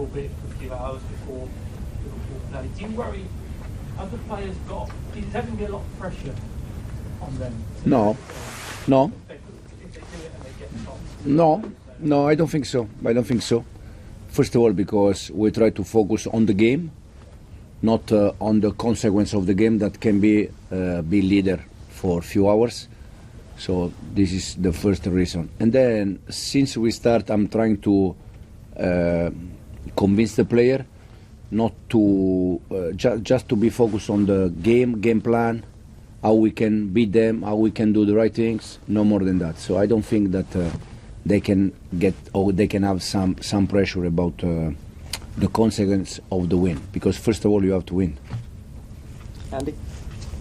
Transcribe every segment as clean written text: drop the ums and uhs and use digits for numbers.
albeit for a few hours before Liverpool play. Do you worry, have the players got, is there going to be a lot of pressure on them? No. No. If they do it and they get topped? No, I don't think so. I don't think so. First of all, because we try to focus on the game, not on the consequence of the game that can be leader for a few hours. So this is the first reason. And then since we start, I'm trying to convince the player not to just to be focused on the game plan, how we can beat them, how we can do the right things, no more than that. So I don't think that they can get, or they can have some pressure about the consequence of the win, because first of all you have to win. Andy?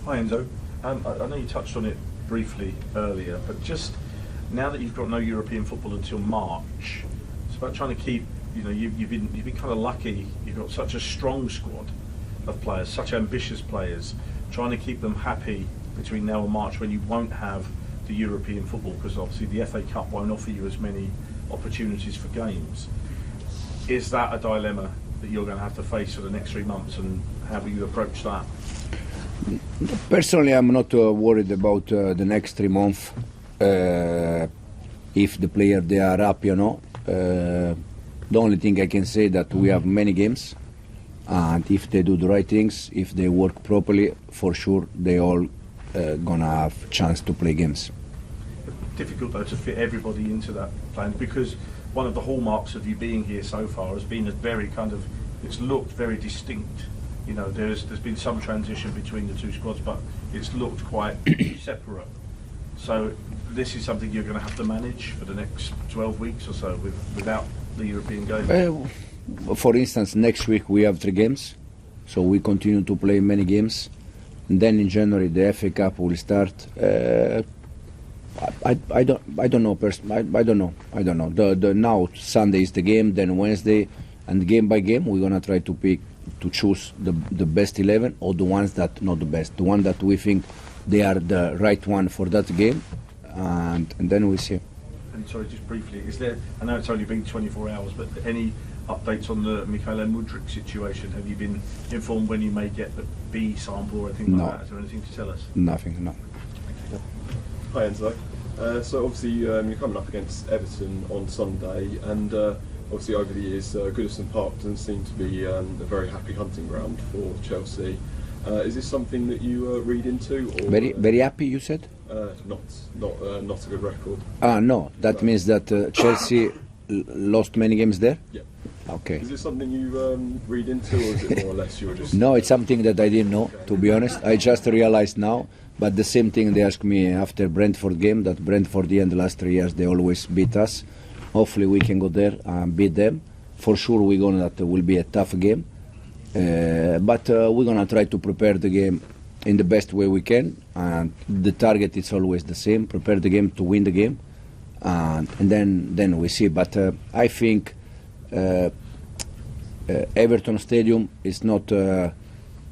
Hi Enzo. I know you touched on it briefly earlier, but just now that you've got no European football until March, it's about trying to keep, you know, you've been kind of lucky. You've got such a strong squad of players, such ambitious players, trying to keep them happy between now and March when you won't have the European football, because obviously the FA Cup won't offer you as many opportunities for games. Is that a dilemma that you're going to have to face for the next 3 months, and how will you approach that? Personally, I'm not worried about the next 3 months. If the player they are happy or not. The only thing I can say that we have many games, and if they do the right things, if they work properly, for sure they all gonna have chance to play games. Difficult though to fit everybody into that plan, because one of the hallmarks of you being here so far has been a very kind of, it's looked very distinct. You know, there's been some transition between the two squads, but it's looked quite separate. So this is something you're going to have to manage for the next 12 weeks or so without the European game. For instance, next week we have 3 games, so we continue to play many games. And then in January the FA Cup will start. I don't know. I don't know. Now Sunday is the game, then Wednesday, and game by game we're gonna try to choose the best 11, or the ones that not the best, the one that we think they are the right one for that game, and then we see. And sorry, just briefly, is there? I know it's only been 24 hours, but any updates on the Mykhailo Mudryk situation? Have you been informed when you may get the B sample or anything like that? Is there anything to tell us? Nothing, no. Hi Enzo. So obviously you're coming up against Everton on Sunday, and obviously over the years Goodison Park doesn't seem to be a very happy hunting ground for Chelsea. Is this something that you read into? Or, very happy, you said? Not a good record. No, that means that Chelsea lost many games there? Yeah. Okay. Is this something you read into, or is it more or less you were just... No, it's something that I didn't know, to be honest. I just realized now. But the same thing they asked me after Brentford game, that Brentford in the last 3 years they always beat us. Hopefully we can go there and beat them. For sure that will be a tough game. But we're going to try to prepare the game in the best way we can. And the target is always the same, prepare the game to win the game. And then we see. But I think Everton Stadium is not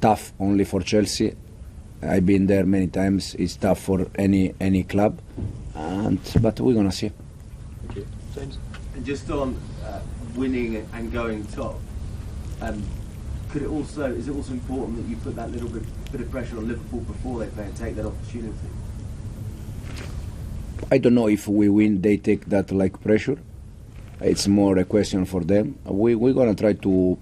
tough only for Chelsea. I've been there many times. It's tough for any club, but we're gonna see. Thank you, James. And just on winning and going top, is it also important that you put that little bit of pressure on Liverpool before they play and take that opportunity? I don't know if we win, they take that like pressure. It's more a question for them. We're gonna try to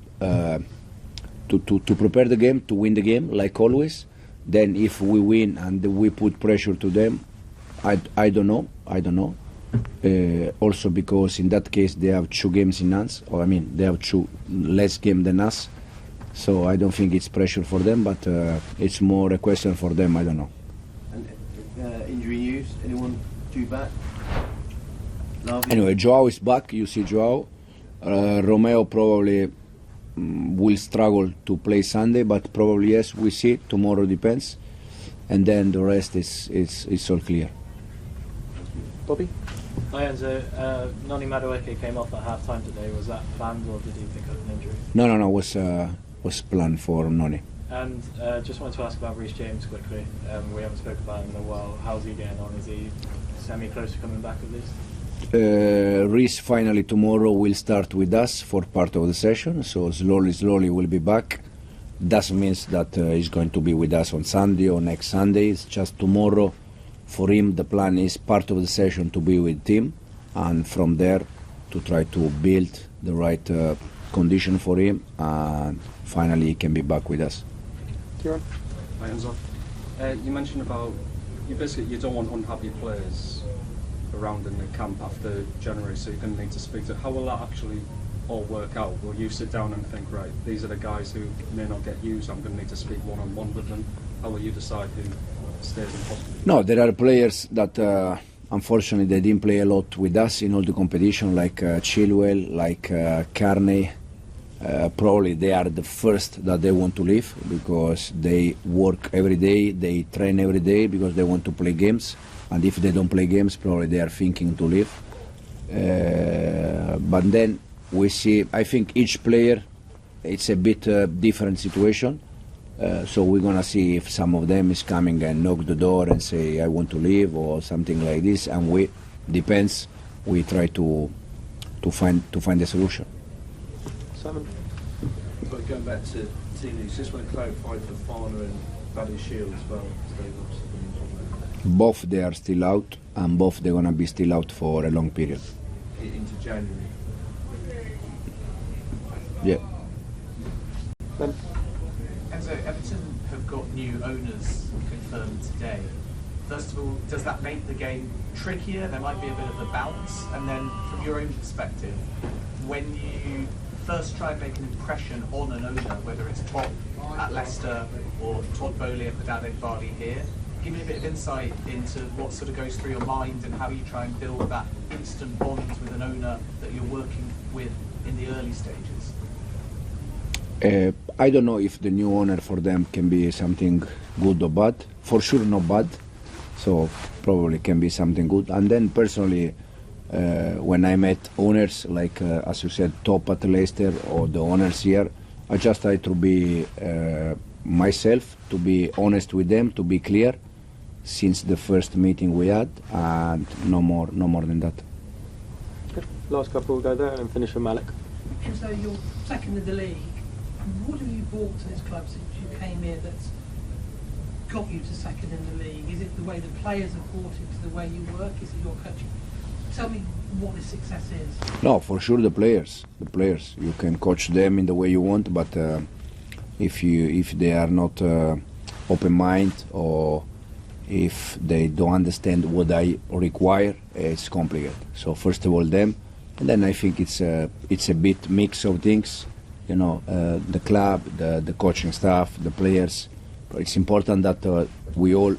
prepare the game, to win the game like always. Then if we win and we put pressure to them, I don't know. Also because in that case they have 2 games in hands, or I mean they have 2 less games than us. So I don't think it's pressure for them, but it's more a question for them. I don't know. And injury news? Anyone due back? Anyway, Joao is back. You see Joao. Romeo probably will struggle to play Sunday, but probably yes, we see. Tomorrow depends, and then the rest is all clear. Bobby? Hi Enzo, Noni Madueke came off at half time today. Was that planned, or did he pick up an injury? No, was planned for Noni. And just wanted to ask about Reece James quickly. We haven't spoken about him in a while. How's he getting on? Is he semi-close to coming back at least? Reece finally tomorrow will start with us for part of the session, so slowly will be back. Doesn't mean that he's going to be with us on Sunday or next Sunday. It's just tomorrow. For him, the plan is part of the session to be with team, and from there to try to build the right condition for him, and finally he can be back with us. Kieran? Hi Enzo. You mentioned about you don't want unhappy players around in the camp after January, so you're going to need to speak to. How will that actually all work out? Will you sit down and think, right, these are the guys who may not get used, I'm going to need to speak one-on-one with them? How will you decide who stays in hospital? No, there are players that unfortunately they didn't play a lot with us in all the competition, like Chilwell, like Carney. Probably they are the first that they want to leave because they work every day, they train every day because they want to play games, and if they don't play games, probably they are thinking to leave. But then we see, I think each player, it's a bit different situation. So we're gonna see if some of them is coming and knock the door and say I want to leave or something like this, and we try to find a solution. Simon? But going back to team news, just want to clarify for Farner and Buddy Shield as well. Both they are still out, and both they're gonna be still out for a long period. Into January. Yeah. Ben? Enzo, Everton have got new owners confirmed today. First of all, does that make the game trickier? There might be a bit of a bounce. And then from your own perspective, when you first try and make an impression on an owner, whether it's Todd at Leicester or Todd Boehly and Padade Barley here, give me a bit of insight into what sort of goes through your mind and how you try and build that instant bond with an owner that you're working with in the early stages. I don't know if the new owner for them can be something good or bad. For sure not bad, so probably can be something good. And then personally, when I met owners like, as you said, top at Leicester or the owners here, I just try to be myself, to be honest with them, to be clear since the first meeting we had, and no more than that. Good. Last couple will go there and finish with Malik. So you're second in the league. What have you brought to this club since you came here that's got you to second in the league? Is it the way the players have brought it to the way you work? Is it your coaching? Tell me what this success is. No, for sure the players. You can coach them in the way you want, but if they are not open mind or if they don't understand what I require, it's complicated. So first of all them, and then I think it's a bit mix of things. You know, the club, the coaching staff, the players. It's important that we all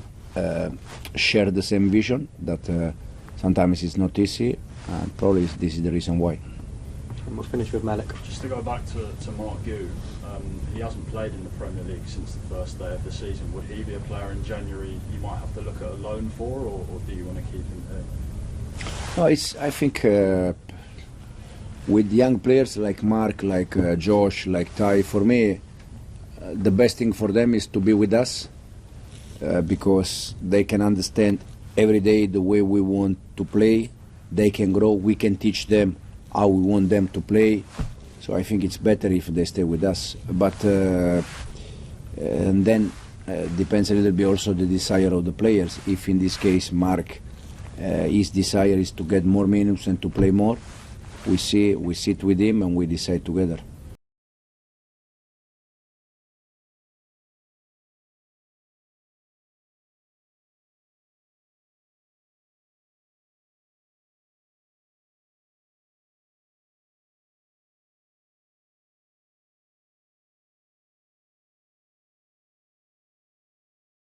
share the same vision. That sometimes it's not easy, and probably this is the reason why. And we'll finish with Malik. Just to go back to Marc Guiu, he hasn't played in the Premier League since the first day of the season. Would he be a player in January you might have to look at a loan for, or do you want to keep him here? No, I think with young players like Mark, like Josh, like Ty, for me, the best thing for them is to be with us because they can understand every day the way we want to play. They can grow. We can teach them how we want them to play. So I think it's better if they stay with us. But and then depends a little bit also the desire of the players. If in this case Mark, his desire is to get more minutes and to play more, we sit with him and we decide together.